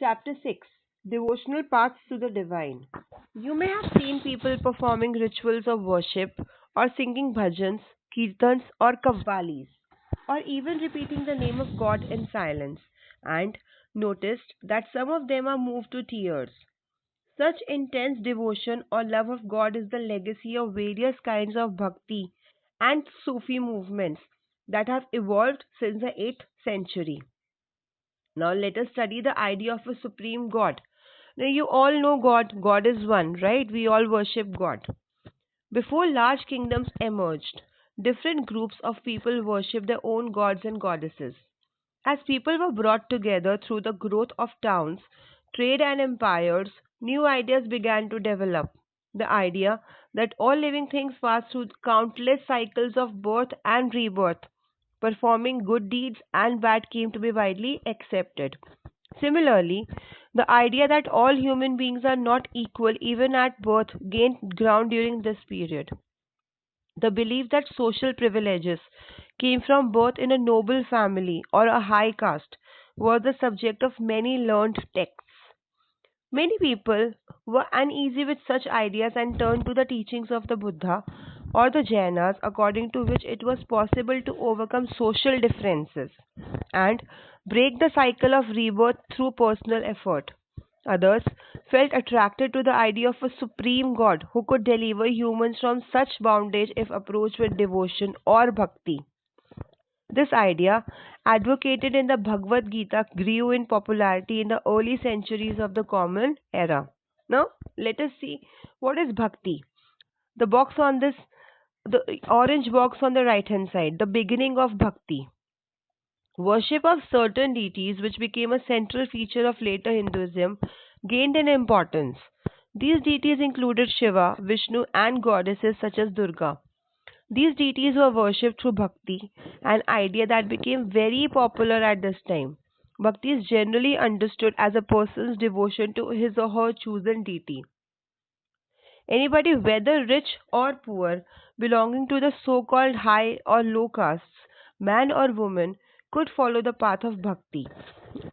Chapter 6, Devotional Paths to the Divine. You may have seen people performing rituals of worship or singing bhajans, kirtans, or kavvalis, or even repeating the name of God in silence, and noticed that some of them are moved to tears. Such intense devotion or love of God is the legacy of various kinds of bhakti and Sufi movements that have evolved since the 8th century. Now let us study the idea of a supreme God. Now you all know God. God is one, right? We all worship God. Before large kingdoms emerged, different groups of people worshipped their own gods and goddesses. As people were brought together through the growth of towns, trade, and empires, new ideas began to develop. The idea that all living things pass through countless cycles of birth and rebirth, performing good deeds and bad, came to be widely accepted. Similarly, the idea that all human beings are not equal even at birth gained ground during this period. The belief that social privileges came from birth in a noble family or a high caste was the subject of many learned texts. Many people were uneasy with such ideas and turned to the teachings of the Buddha or the Jainas, according to which it was possible to overcome social differences and break the cycle of rebirth through personal effort. Others felt attracted to the idea of a supreme God who could deliver humans from such bondage if approached with devotion or bhakti. This idea, advocated in the Bhagavad Gita, grew in popularity in the early centuries of the Common Era. Now, let us see what is bhakti. The box on this, the orange box on the right hand side, the beginning of bhakti. Worship of certain deities, which became a central feature of later Hinduism, gained in importance. These deities included Shiva, Vishnu, and goddesses such as Durga. These deities were worshipped through bhakti, an idea that became very popular at this time. Bhakti is generally understood as a person's devotion to his or her chosen deity. Anybody, whether rich or poor, belonging to the so called high or low castes, man or woman, could follow the path of bhakti.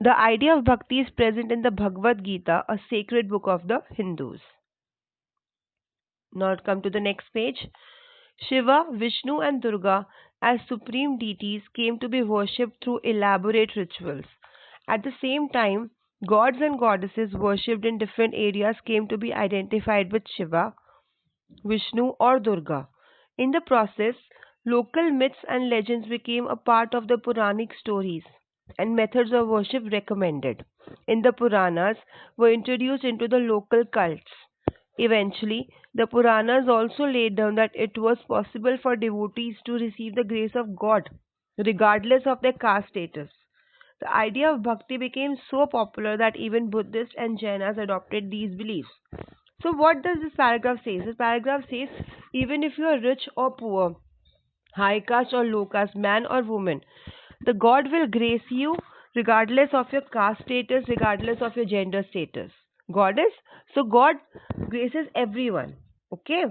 The idea of bhakti is present in the Bhagavad Gita, a sacred book of the Hindus. Now come to the next page. Shiva, Vishnu, and Durga as supreme deities came to be worshipped through elaborate rituals. At the same time, gods and goddesses worshipped in different areas came to be identified with Shiva, Vishnu, or Durga. In the process, local myths and legends became a part of the Puranic stories, and methods of worship recommended in the Puranas were introduced into the local cults. Eventually, the Puranas also laid down that it was possible for devotees to receive the grace of God, regardless of their caste status. The idea of bhakti became so popular that even Buddhists and Jainas adopted these beliefs. So, what does this paragraph say? This paragraph says even if you are rich or poor, high caste or low caste, man or woman, the God will grace you regardless of your caste status, regardless of your gender status. Goddess, so God graces everyone. Okay.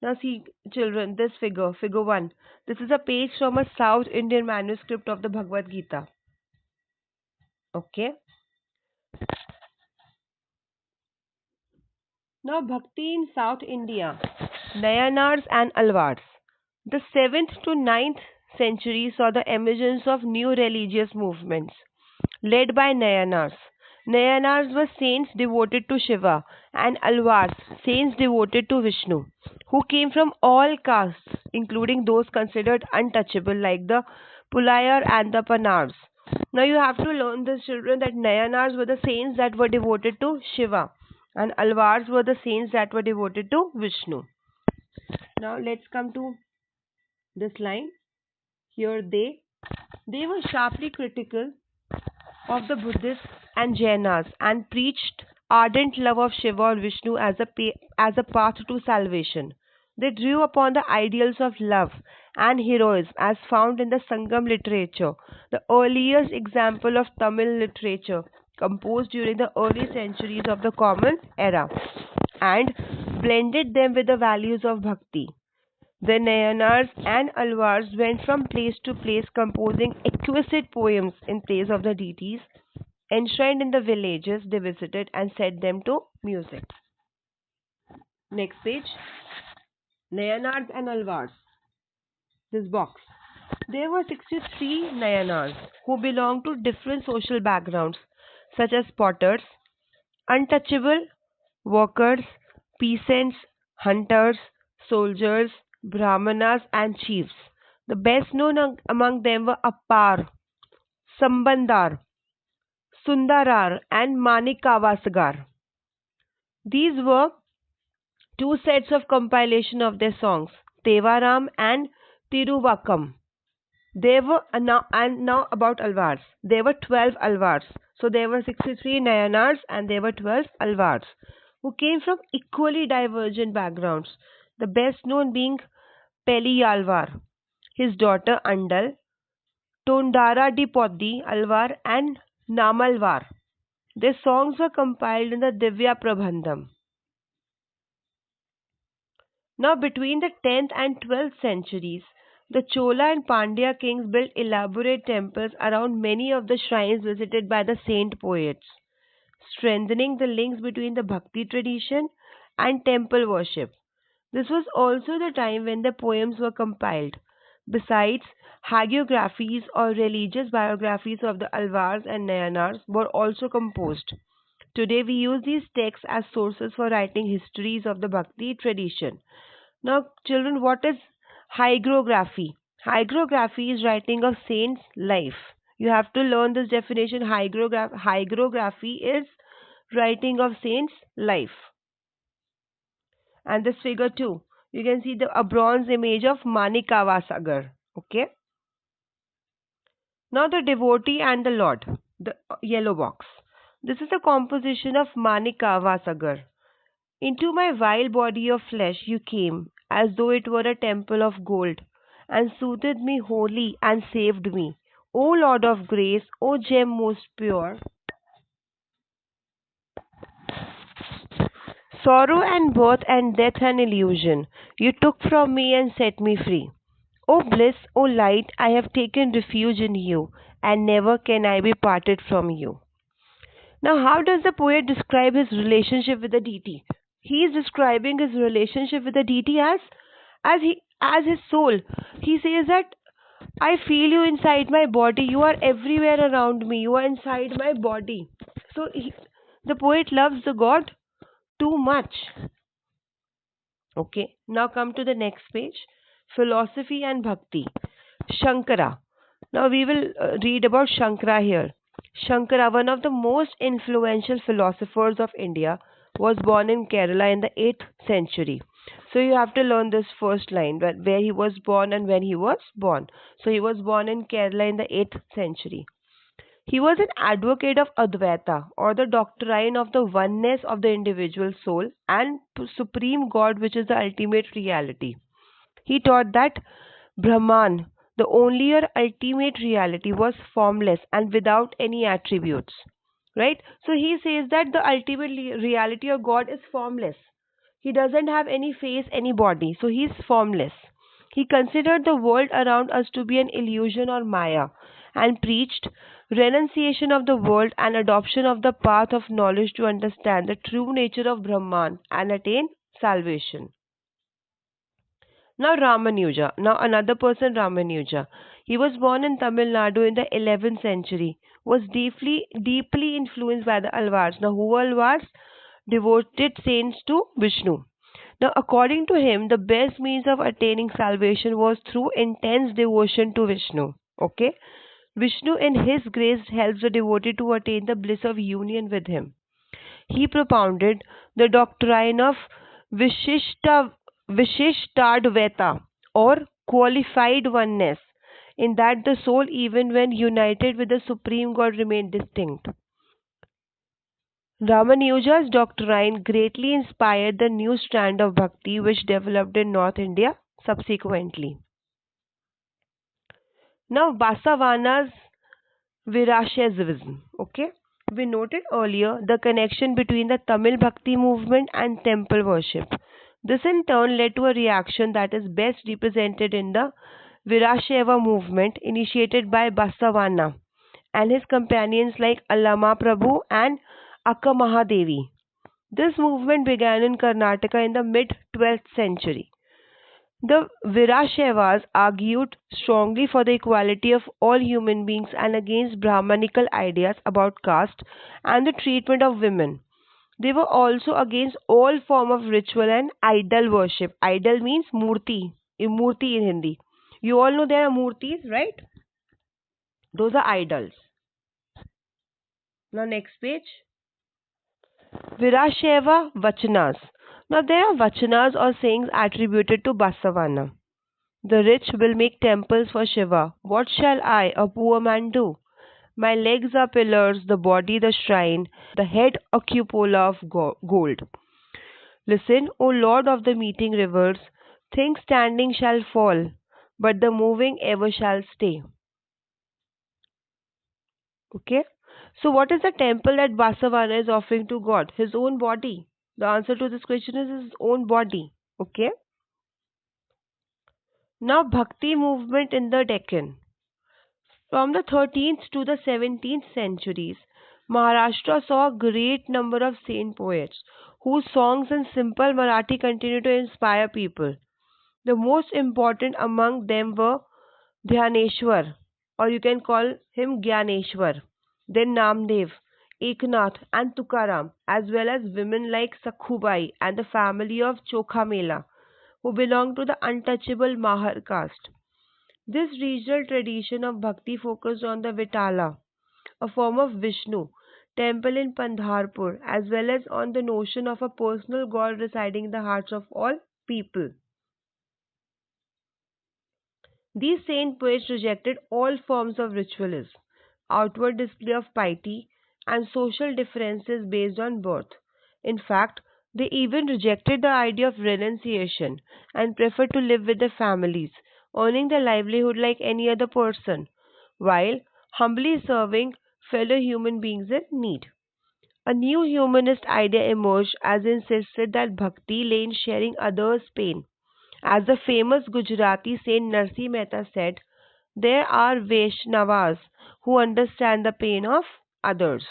Now see, children, this figure 1. This is a page from a South Indian manuscript of the Bhagavad Gita. Okay. Now Bhakti in South India, Nayanars and Alvars. The 7th to 9th century saw the emergence of new religious movements led by Nayanars. Nayanars were saints devoted to Shiva and Alvars, saints devoted to Vishnu, who came from all castes, including those considered untouchable like the Pulayar and the Panars. Now you have to learn this, children, that Nayanars were the saints that were devoted to Shiva and Alvars were the saints that were devoted to Vishnu. Now let's come to this line. Here they were sharply critical of the Buddhists and Jainas and preached ardent love of Shiva or Vishnu as a path to salvation. They drew upon the ideals of love and heroism as found in the Sangam literature, the earliest example of Tamil literature composed during the early centuries of the Common Era, and blended them with the values of bhakti. The Nayanars and Alvars went from place to place composing exquisite poems in praise of the deities, enshrined in the villages they visited and set them to music. Next page. Nayanars and Alvars. This box. There were 63 Nayanars who belonged to different social backgrounds, such as potters, untouchable, workers, peasants, hunters, soldiers, brahmanas, and chiefs. The best known among them were Appar, Sambandar, Sundarar, and Manikavasagar. These were two sets of compilation of their songs, Tevaram and Tiruvakam. There were now about Alvars. There were 12 Alvars. So there were 63 Nayanars and there were 12 Alvars who came from equally divergent backgrounds. The best known being Peliyalvar, his daughter Andal, Tondara di Poddi Alvar and Namalvar. Their songs were compiled in the Divya Prabandham. Now, between the 10th and 12th centuries, the Chola and Pandya kings built elaborate temples around many of the shrines visited by the saint poets, strengthening the links between the Bhakti tradition and temple worship. This was also the time when the poems were compiled. Besides, hagiographies or religious biographies of the Alvars and Nayanars were also composed. Today, we use these texts as sources for writing histories of the Bhakti tradition. Now, children, what is hagiography? Hagiography is writing of saint's life. You have to learn this definition. Hagiography is writing of saint's life. And this figure too, you can see a bronze image of Manikavasagar. Okay. Now the devotee and the Lord, the yellow box. This is a composition of Manikavasagar. Into my vile body of flesh you came, as though it were a temple of gold, and soothed me wholly and saved me. O Lord of grace, O gem most pure, sorrow and birth and death and illusion, you took from me and set me free. O bliss, O light, I have taken refuge in you, and never can I be parted from you. Now, how does the poet describe his relationship with the deity? He is describing his relationship with the deity as his soul. He says that I feel you inside my body. You are everywhere around me. You are inside my body. So the poet loves the God too much. Okay, now come to the next page. Philosophy and Bhakti. Shankara. Now we will read about Shankara here. Shankara, one of the most influential philosophers of India, was born in Kerala in the 8th century. So you have to learn this first line, where he was born and when he was born. So he was born in Kerala in the 8th century. He was an advocate of Advaita, or the doctrine of the oneness of the individual soul and supreme God, which is the ultimate reality. He taught that Brahman, the only or ultimate reality, was formless and without any attributes. Right? So he says that the ultimate reality of God is formless. He doesn't have any face, any body. So he is formless. He considered the world around us to be an illusion or Maya and preached renunciation of the world and adoption of the path of knowledge to understand the true nature of Brahman and attain salvation. Now Ramanuja. Now another person, Ramanuja. He was born in Tamil Nadu in the 11th century. Was deeply influenced by the Alvars. Now who were Alvars? Devoted saints to Vishnu. Now according to him, the best means of attaining salvation was through intense devotion to Vishnu. Okay? Vishnu in his grace helps the devotee to attain the bliss of union with him. He propounded the doctrine of Vishishtadvaita, or qualified oneness, in that the soul, even when united with the Supreme God, remained distinct. Ramanuja's doctrine greatly inspired the new strand of Bhakti which developed in North India subsequently. Now, Basavanna Virashaivism. Okay, we noted earlier the connection between the Tamil Bhakti movement and temple worship. This in turn led to a reaction that is best represented in the Virashaiva movement initiated by Basavanna and his companions like Allama Prabhu and Akka Mahadevi. This movement began in Karnataka in the mid 12th century. The Virashaivas argued strongly for the equality of all human beings and against Brahmanical ideas about caste and the treatment of women. They were also against all form of ritual and idol worship. Idol means murti, murti in Hindi. You all know there are murtis, right? Those are idols. Now next page. Virashaiva Vachanas. Now there are Vachanas or sayings attributed to Basavanna. The rich will make temples for Shiva. What shall I, a poor man, do? My legs are pillars, the body the shrine, the head a cupola of gold. Listen, O Lord of the meeting rivers, things standing shall fall, but the moving ever shall stay. Okay? So, what is the temple that Basavana is offering to God? His own body. The answer to this question is his own body. Okay? Now, Bhakti movement in the Deccan. From the 13th to the 17th centuries, Maharashtra saw a great number of saint poets whose songs in simple Marathi continue to inspire people. The most important among them were Dhyaneshwar, or you can call him Gyaneshwar, then Namdev, Eknath, and Tukaram, as well as women like Sakhubai and the family of Chokhamela, who belonged to the untouchable Mahar caste. This regional tradition of bhakti focused on the Vitala, a form of Vishnu, temple in Pandharpur, as well as on the notion of a personal God residing in the hearts of all people. These saint poets rejected all forms of ritualism, outward display of piety, and social differences based on birth. In fact, they even rejected the idea of renunciation and preferred to live with their families, earning their livelihood like any other person, while humbly serving fellow human beings in need. A new humanist idea emerged as insisted that bhakti lay in sharing others' pain. As the famous Gujarati saint Narsi Mehta said, there are Vaishnavas who understand the pain of others.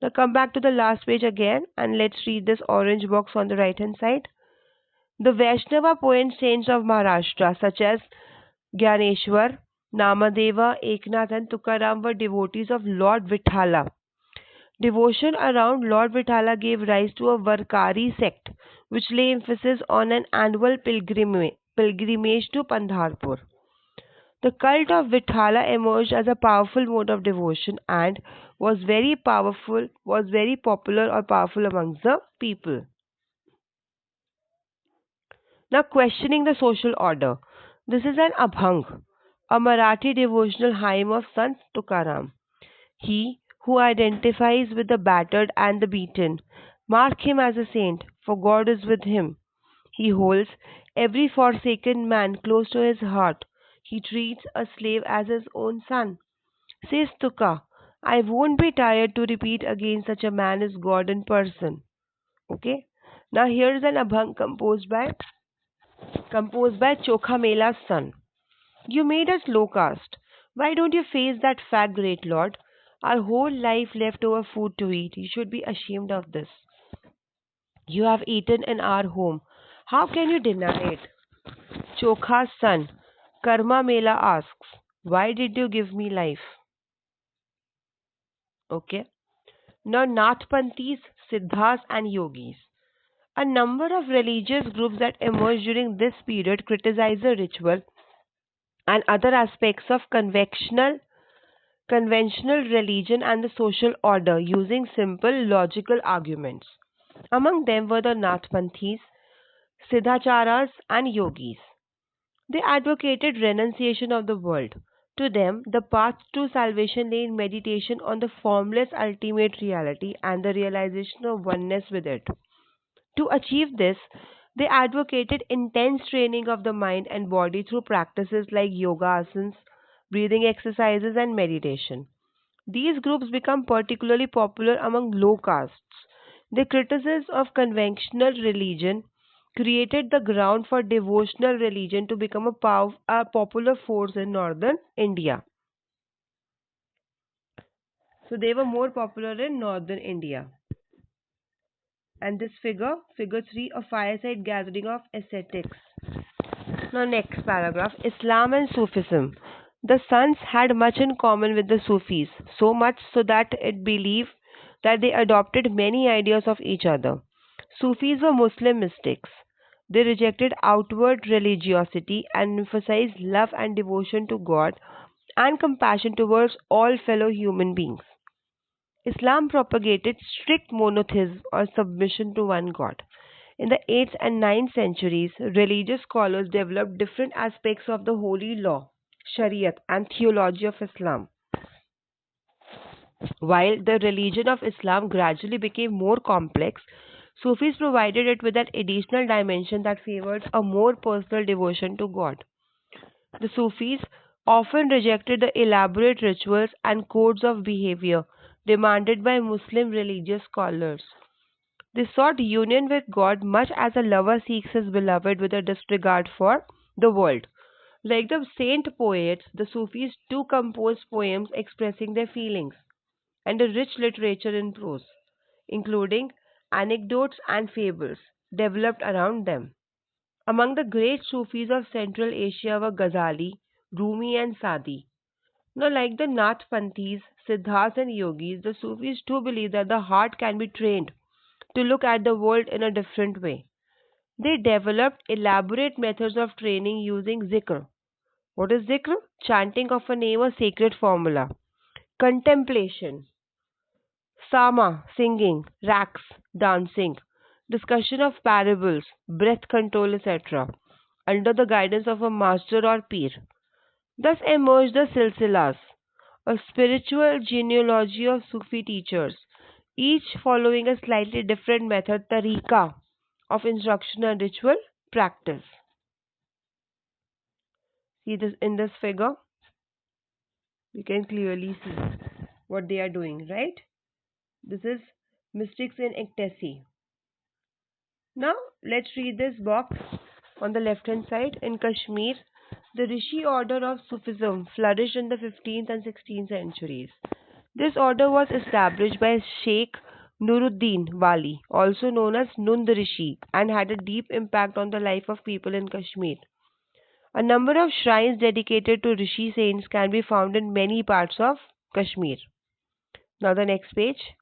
Now come back to the last page again and let's read this orange box on the right hand side. The Vaishnava poet saints of Maharashtra such as Gyaneshwar, Namadeva, Eknath and Tukaram were devotees of Lord Vithala. Devotion around Lord Vithala gave rise to a Varkari sect, which lay emphasis on an annual pilgrimage to Pandharpur. The cult of Vithala emerged as a powerful mode of devotion and was very popular or powerful amongst the people. Now questioning the social order. This is an Abhang, a Marathi devotional hymn of Sant Tukaram. He who identifies with the battered and the beaten, mark him as a saint, for God is with him. He holds every forsaken man close to his heart. He treats a slave as his own son. Says Tuka, I won't be tired to repeat again such a man is God in person. Okay? Now here is an abhang composed by Chokha Mela's son. You made us low caste. Why don't you face that fact, great lord? Our whole life left over food to eat. You should be ashamed of this. You have eaten in our home. How can you deny it? Chokha's son, Karma Mela asks, why did you give me life? Okay. Now, Nathpanthis, Siddhas, and Yogis. A number of religious groups that emerged during this period criticize the ritual and other aspects of conventional religion and the social order using simple logical arguments. Among them were the Nathpanthis, Siddhacharas, and Yogis. They advocated renunciation of the world. To them, the path to salvation lay in meditation on the formless ultimate reality and the realization of oneness with it. To achieve this, they advocated intense training of the mind and body through practices like yoga asanas, breathing exercises, and meditation. These groups become particularly popular among low castes. Their criticism of conventional religion created the ground for devotional religion to become a popular force in northern India. So they were more popular in northern India. And this figure 3, a fireside gathering of ascetics. Now, next paragraph, Islam and Sufism. The sons had much in common with the Sufis, so much so that it believed that they adopted many ideas of each other. Sufis were Muslim mystics. They rejected outward religiosity and emphasized love and devotion to God and compassion towards all fellow human beings. Islam propagated strict monotheism or submission to one God. In the 8th and 9th centuries, religious scholars developed different aspects of the holy law, Shariat, and theology of Islam. While the religion of Islam gradually became more complex, Sufis provided it with an additional dimension that favored a more personal devotion to God. The Sufis often rejected the elaborate rituals and codes of behavior demanded by Muslim religious scholars. They sought union with God much as a lover seeks his beloved with a disregard for the world. Like the saint poets, the Sufis too composed poems expressing their feelings and a rich literature in prose, including anecdotes and fables developed around them. Among the great Sufis of Central Asia were Ghazali, Rumi, and Sadi. Now, like the Nathpanthis, Siddhas, and Yogis, the Sufis too believe that the heart can be trained to look at the world in a different way. They developed elaborate methods of training using zikr. What is zikr? Chanting of a name or sacred formula. Contemplation. Sama, singing. Raks, dancing. Discussion of parables, breath control, etc. Under the guidance of a master or peer. Thus emerged the silsilas, a spiritual genealogy of Sufi teachers, each following a slightly different method, tariqa, of instruction and ritual practice. See this in this figure, you can clearly see what they are doing, right? This is mystics in ecstasy. Now let's read this box on the left hand side. In Kashmir, the Rishi order of Sufism flourished in the 15th and 16th centuries. This order was established by Sheikh Nuruddin Wali, also known as Nund Rishi, and had a deep impact on the life of people in Kashmir. A number of shrines dedicated to Rishi saints can be found in many parts of Kashmir. Now, the next page.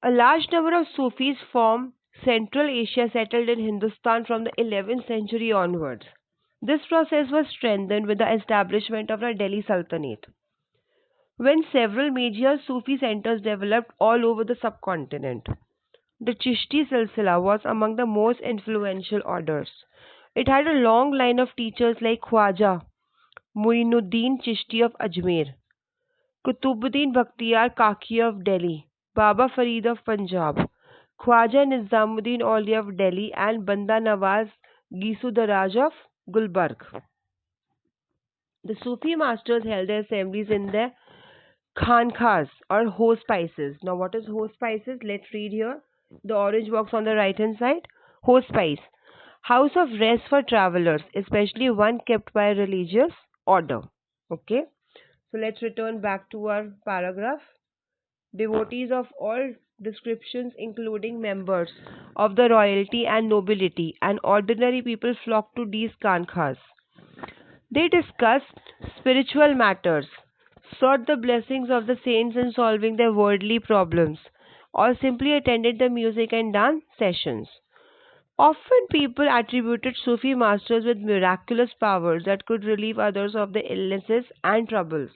A large number of Sufis from Central Asia settled in Hindustan from the 11th century onwards. This process was strengthened with the establishment of the Delhi Sultanate, when several major Sufi centers developed all over the subcontinent. The Chishti Silsila was among the most influential orders. It had a long line of teachers like Khwaja Muinuddin Chishti of Ajmer, Kutubuddin Bakhtiyar Kaki of Delhi, Baba Farid of Punjab, Khwaja Nizamuddin Aulia of Delhi, and Banda Nawaz Gisudaraj of Gulbarg. The Sufi masters held their assemblies in their khankas or hospices. Now, what is hospices? Let's read here. The orange box on the right hand side. Hospice, house of rest for travelers, especially one kept by a religious order. Okay. So let's return back to our paragraph. Devotees of all descriptions, including members of the royalty and nobility, and ordinary people flocked to these khankas. They discussed spiritual matters, sought the blessings of the saints in solving their worldly problems, or simply attended the music and dance sessions. Often people attributed Sufi masters with miraculous powers that could relieve others of their illnesses and troubles.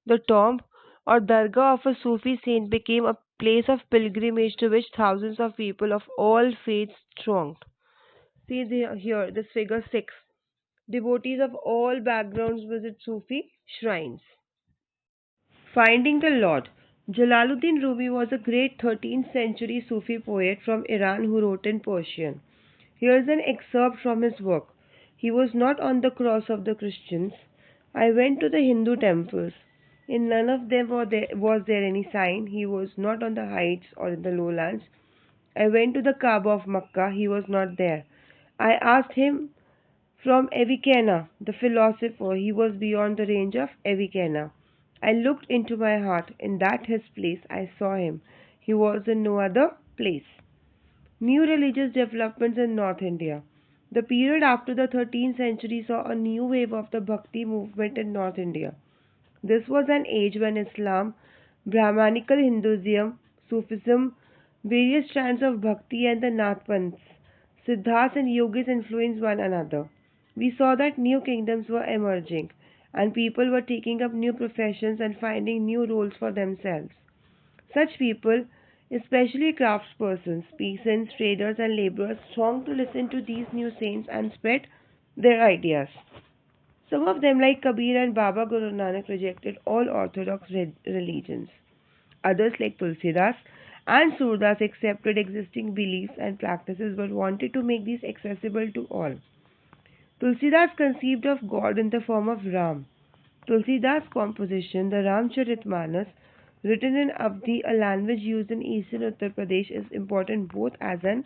The tomb or dargah of a Sufi saint became a place of pilgrimage to which thousands of people of all faiths thronged. See here, this figure 6. Devotees of all backgrounds visit Sufi shrines. Finding the Lord. Jalaluddin Rumi was a great 13th century Sufi poet from Iran who wrote in Persian. Here is an excerpt from his work. He was not on the cross of the Christians. I went to the Hindu temples. In none of them was there any sign. He was not on the heights or in the lowlands. I went to the Kaaba of Makkah. He was not there. I asked him from Avicenna, the philosopher. He was beyond the range of Avicenna. I looked into my heart. In that his place, I saw him. He was in no other place. New religious developments in North India. The period after the 13th century saw a new wave of the Bhakti movement in North India. This was an age when Islam, Brahmanical Hinduism, Sufism, various strands of Bhakti, and the Nathpanthis, Siddhas, and Yogis influenced one another. We saw that new kingdoms were emerging, and people were taking up new professions and finding new roles for themselves. Such people, especially craftspersons, peasants, traders, and laborers, thronged to listen to these new saints and spread their ideas. Some of them, like Kabir and Baba Guru Nanak, rejected all orthodox religions. Others, like Tulsidas and Surdas, accepted existing beliefs and practices but wanted to make these accessible to all. Tulsidas conceived of God in the form of Ram. Tulsidas' composition, the Ramcharitmanas, written in Avdi, a language used in eastern Uttar Pradesh, is important both as an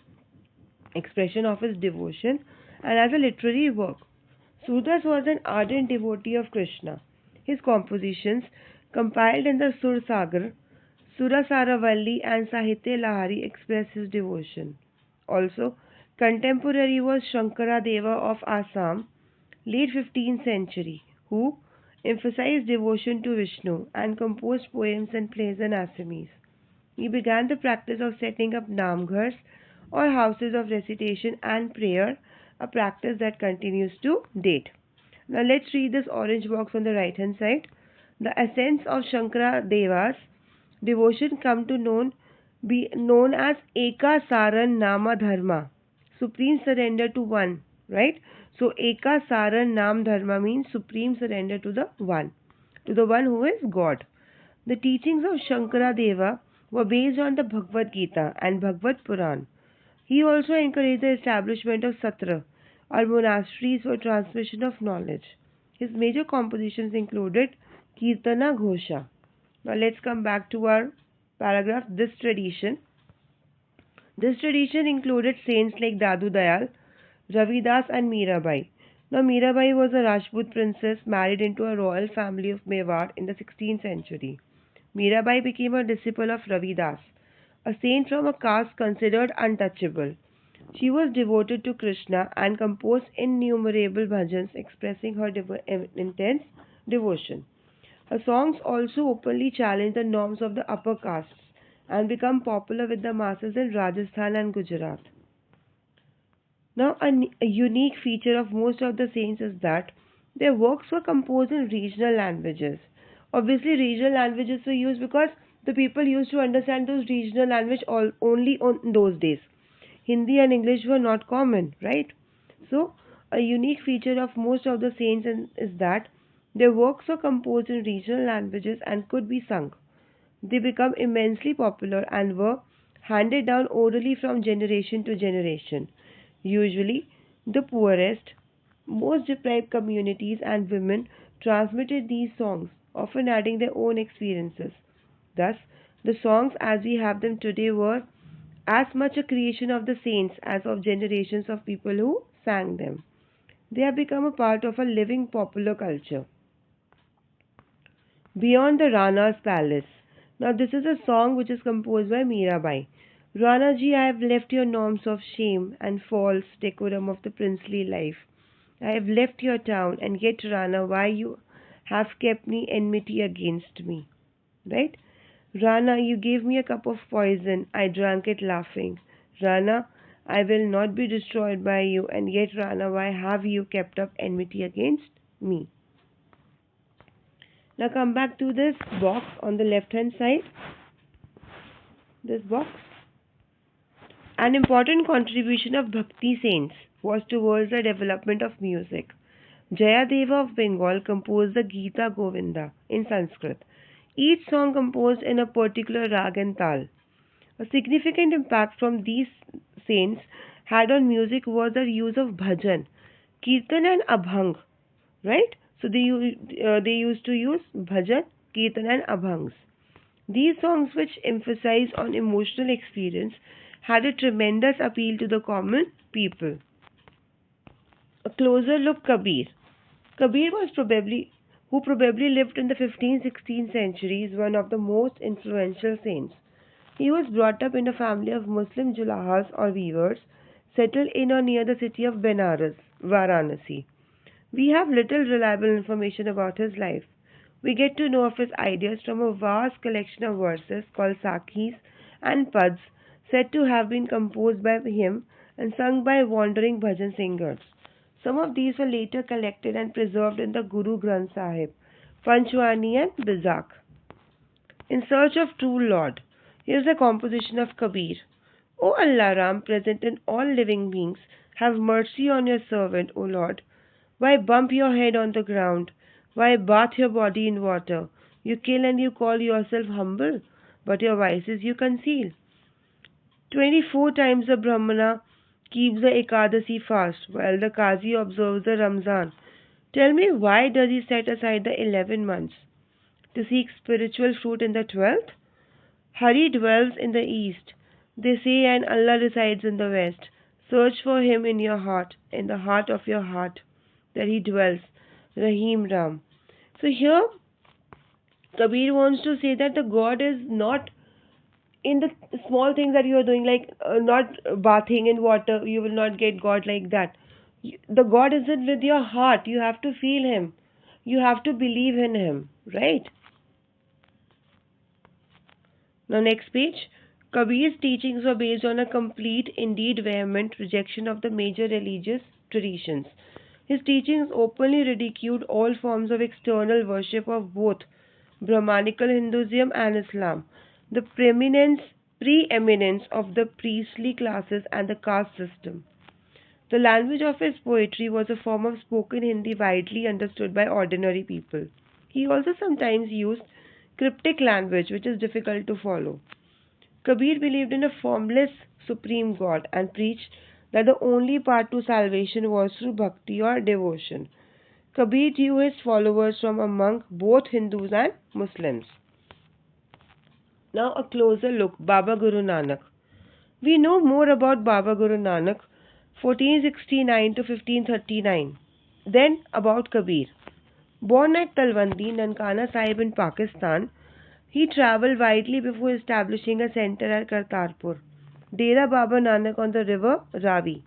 expression of his devotion and as a literary work. Sudas was an ardent devotee of Krishna. His compositions, compiled in the Sur Sagar, Surasaravalli, and Sahitya Lahari, express his devotion. Also, contemporary was Shankara Deva of Assam, late 15th century, who emphasized devotion to Vishnu and composed poems and plays in Assamese. He began the practice of setting up namghars or houses of recitation and prayer, a practice that continues to date. Now let's read this orange box on the right hand side. The essence of Shankara Deva's devotion come to be known as Eka Saran Nama Dharma, supreme surrender to one, right? So Eka Saran Nam Dharma means supreme surrender to the one who is God. The teachings of Shankara Deva were based on the Bhagavad Gita and Bhagavad Puran. He also encouraged the establishment of satra, or monasteries for transmission of knowledge. His major compositions included Kirtana Ghosha. Now let's come back to our paragraph. This tradition included saints like Dadu Dayal, Ravidas, and Mirabai. Now Mirabai was a Rajput princess married into a royal family of Mewar in the 16th century. Mirabai became a disciple of Ravidas, a saint from a caste considered untouchable. She was devoted to Krishna and composed innumerable bhajans expressing her intense devotion. Her songs also openly challenged the norms of the upper castes and become popular with the masses in Rajasthan and Gujarat. Now, a unique feature of most of the saints is that their works were composed in regional languages. Obviously, regional languages were used because the people used to understand those regional language only on those days. Hindi and English were not common, right? So, a unique feature of most of the saints is that their works were composed in regional languages and could be sung. They became immensely popular and were handed down orally from generation to generation. Usually, the poorest, most deprived communities and women transmitted these songs, often adding their own experiences. Thus, the songs as we have them today were as much a creation of the saints as of generations of people who sang them. They have become a part of a living popular culture. Beyond the Rana's Palace. Now, this is a song which is composed by Mirabai. Rana ji, I have left your norms of shame and false decorum of the princely life. I have left your town, and yet, Rana, why you have kept me enmity against me? Right? Rana, you gave me a cup of poison. I drank it laughing. Rana, I will not be destroyed by you, and yet, Rana, why have you kept up enmity against me? Now come back to this box on the left hand side. This box. An important contribution of Bhakti saints was towards the development of music. Jayadeva of Bengal composed the Gita Govinda in Sanskrit, each song composed in a particular rag and tal. A significant impact from these saints had on music was the use of bhajan, kirtan and abhang, right? So they used to use bhajan, kirtan and abhangs. These songs, which emphasize on emotional experience, had a tremendous appeal to the common people. A closer look, Kabir. Kabir was who probably lived in the 15th-16th centuries, one of the most influential saints. He was brought up in a family of Muslim Julahas or weavers, settled in or near the city of Benares, Varanasi. We have little reliable information about his life. We get to know of his ideas from a vast collection of verses called Sakhis and Pads, said to have been composed by him and sung by wandering bhajan singers. Some of these were later collected and preserved in the Guru Granth Sahib, Panchwani and Bizak. In search of true Lord. Here is a composition of Kabir. O Allah Ram, present in all living beings, have mercy on your servant, O Lord. Why bump your head on the ground? Why bath your body in water? You kill and you call yourself humble, but your vices you conceal. 24 times the Brahmana keeps the Ekadasi fast, while the Qazi observes the Ramzan. Tell me, why does he set aside the 11 months? To seek spiritual fruit in the 12th? Hari dwells in the east, they say, and Allah resides in the west. Search for him in the heart of your heart, that he dwells. Rahim Ram. So here, Kabir wants to say that the God is not in the small things that you are doing, like not bathing in water, you will not get God like that. The God is it with your heart. You have to feel him. You have to believe in him, right? Now, next page. Kabir's teachings were based on a complete, indeed vehement, rejection of the major religious traditions. His teachings openly ridiculed all forms of external worship of both Brahmanical Hinduism and Islam, the preeminence of the priestly classes and the caste system. The language of his poetry was a form of spoken Hindi widely understood by ordinary people. He also sometimes used cryptic language which is difficult to follow. Kabir believed in a formless supreme God and preached that the only path to salvation was through bhakti or devotion. Kabir drew his followers from among both Hindus and Muslims. Now a closer look, Baba Guru Nanak. We know more about Baba Guru Nanak, 1469 to 1539, than about Kabir. Born at Talwandi, Nankana Sahib in Pakistan, he travelled widely before establishing a centre at Kartarpur, Dera Baba Nanak on the river Ravi.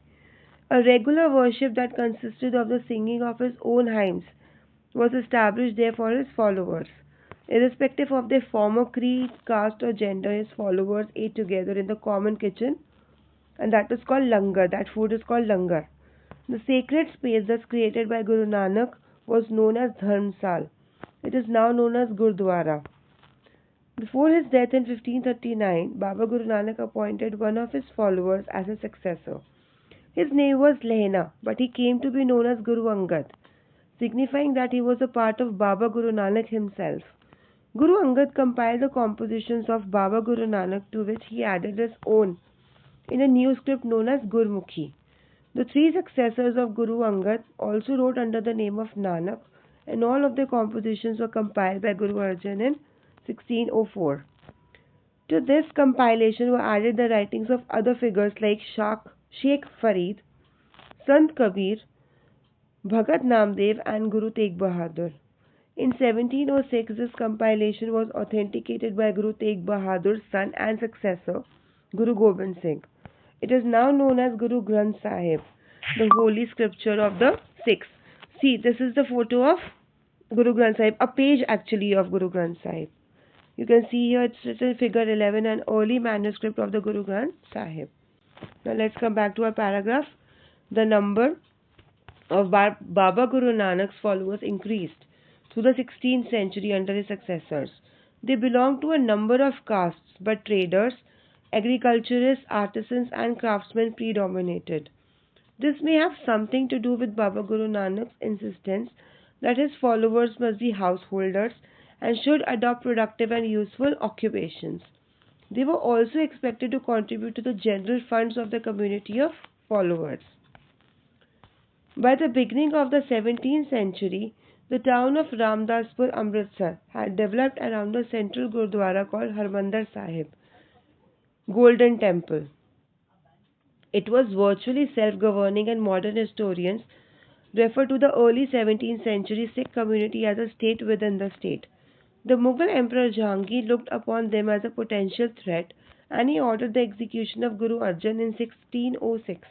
A regular worship that consisted of the singing of his own hymns was established there for his followers. Irrespective of their former creed, caste or gender, his followers ate together in the common kitchen, and that is called langar. That food is called langar. The sacred space thus created by Guru Nanak was known as Dharmsal. It is now known as Gurdwara. Before his death in 1539, Baba Guru Nanak appointed one of his followers as his successor. His name was Lehna, but he came to be known as Guru Angad, signifying that he was a part of Baba Guru Nanak himself. Guru Angad compiled the compositions of Baba Guru Nanak, to which he added his own in a new script known as Gurmukhi. The three successors of Guru Angad also wrote under the name of Nanak, and all of their compositions were compiled by Guru Arjan in 1604. To this compilation were added the writings of other figures like Sheikh Farid, Sant Kabir, Bhagat Namdev and Guru Tegh Bahadur. In 1706, this compilation was authenticated by Guru Tegh Bahadur's son and successor, Guru Gobind Singh. It is now known as Guru Granth Sahib, the holy scripture of the Sikhs. See, this is the photo of Guru Granth Sahib, a page actually of Guru Granth Sahib. You can see here it's written figure 11, an early manuscript of the Guru Granth Sahib. Now let's come back to our paragraph. The number of Baba Guru Nanak's followers increased through the 16th century under his successors. They belonged to a number of castes, but traders, agriculturists, artisans and craftsmen predominated. This may have something to do with Baba Guru Nanak's insistence that his followers must be householders and should adopt productive and useful occupations. They were also expected to contribute to the general funds of the community of followers. By the beginning of the 17th century, the town of Ramdaspur, Amritsar, had developed around a central Gurdwara called Harmandir Sahib, Golden Temple. It was virtually self-governing, and modern historians refer to the early 17th century Sikh community as a state within the state. The Mughal Emperor Jahangir looked upon them as a potential threat and he ordered the execution of Guru Arjan in 1606.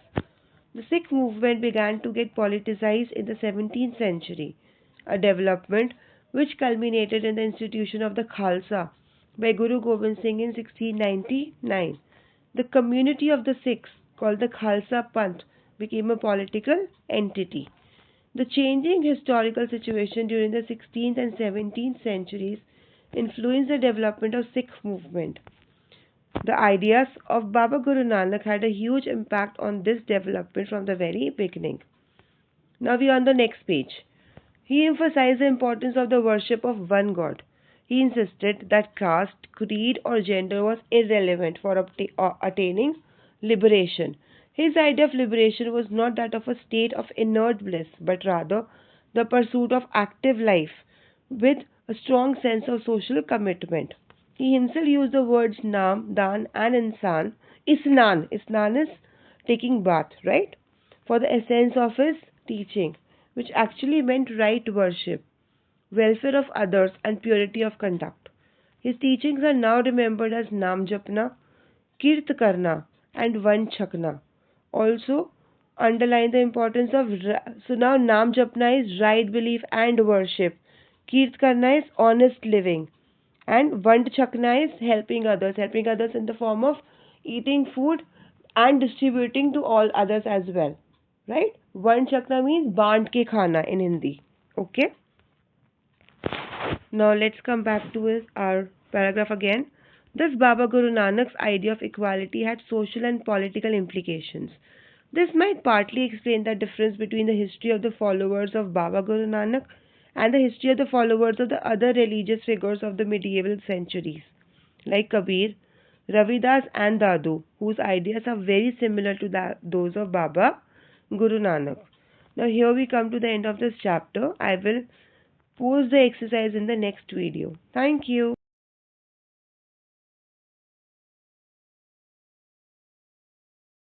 The Sikh movement began to get politicized in the 17th century, a development which culminated in the institution of the Khalsa by Guru Gobind Singh in 1699. The community of the Sikhs, called the Khalsa Panth, became a political entity. The changing historical situation during the 16th and 17th centuries influenced the development of Sikh movement. The ideas of Baba Guru Nanak had a huge impact on this development from the very beginning. Now we are on the next page. He emphasized the importance of the worship of one God. He insisted that caste, creed, or gender was irrelevant for attaining liberation. His idea of liberation was not that of a state of inert bliss, but rather the pursuit of active life with a strong sense of social commitment. He himself used the words Nam, Dan, and Insan. Isnan. Isnan is taking bath, right? For the essence of his teaching, which actually meant right worship, welfare of others, and purity of conduct. His teachings are now remembered as Nam Japna, Kirt Karna, and Vanchakna. Also, underline the importance of so now Nam Japna is right belief and worship. Kirt Karna is honest living, and Vanchakna is helping others in the form of eating food and distributing to all others as well. Right? Vanchakna means band ke khana in Hindi. Okay. Now let's come back to our paragraph again. Thus, Baba Guru Nanak's idea of equality had social and political implications. This might partly explain the difference between the history of the followers of Baba Guru Nanak and the history of the followers of the other religious figures of the medieval centuries, like Kabir, Ravidas, and Dadu, whose ideas are very similar to those of Baba Guru Nanak. Now, here we come to the end of this chapter. I will post the exercise in the next video. Thank you.